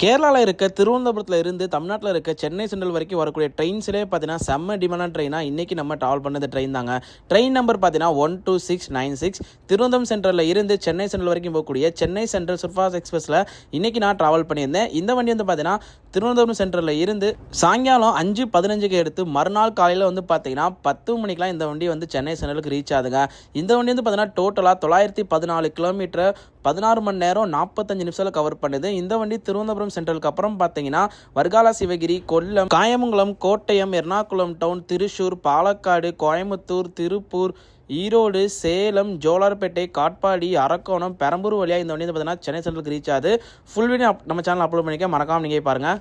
கேரளாவில் இருக்க திருவனந்தபுரத்தில் இருந்து தமிழ்நாட்டில் இருக்க சென்னை சென்ட்ரல் வரைக்கும் வரக்கூடிய ட்ரெயின்ஸ்லேயே பார்த்தீங்கன்னா செம்ம டிமாண்டான ட்ரெயினாக இன்றைக்கி நம்ம ட்ராவல் பண்ணது ட்ரெயின் தாங்க. ட்ரெயின் நம்பர் பார்த்தீங்கன்னா 12696 திருவனந்தபுரம் சென்ட்ரலில் இருந்து சென்னை சென்ட்ரல் வரைக்கும் போகக்கூடிய சென்னை சென்ட்ரல் சூப்பர்ஃபாஸ்ட் எக்ஸ்பிரஸில் இன்றைக்கி நான் ட்ராவல் பண்ணியிருந்தேன். இந்த வண்டி வந்து பார்த்தீங்கன்னா திருவனந்தபுரம் சென்ட்ரலில் இருந்து சாயங்காலம் 5:15க்கு எடுத்து மறுநாள் காலையில் வந்து பார்த்தீங்கன்னா 10 மணிக்கெலாம் இந்த வண்டி வந்து சென்னை சென்ட்ரலுக்கு ரீச் ஆகுதுங்க. இந்த வண்டி வந்து பார்த்தீங்கன்னா டோட்டலாக 914 கிலோமீட்டர் 16 மணி நேரம் 45 நிமிஷத்தில் கவர் பண்ணுது. இந்த வண்டி திருவனந்தபுரம் சென்ட்ரலுக்கு அப்புறம் பார்த்தீங்கன்னா வர்காலா, சிவகிரி, கொல்லம், காயமங்கலம், கோட்டயம், எர்ணாகுளம் டவுன், திருச்சூர், பாலக்காடு, கோயம்புத்தூர், திருப்பூர், ஈரோடு, சேலம், ஜோலார்பேட்டை, காட்பாடி, அரக்கோணம், பெரம்பூர் வழியாக இந்த வண்டி வந்து பார்த்தீங்கன்னா சென்னை சென்ட்ரலுக்கு ரீச் ஆகுது. ஃபுல் வீடியோ நம்ம சேனல் அப்லோட் பண்ணிக்க மறக்காம நீங்கள் பாருங்கள்.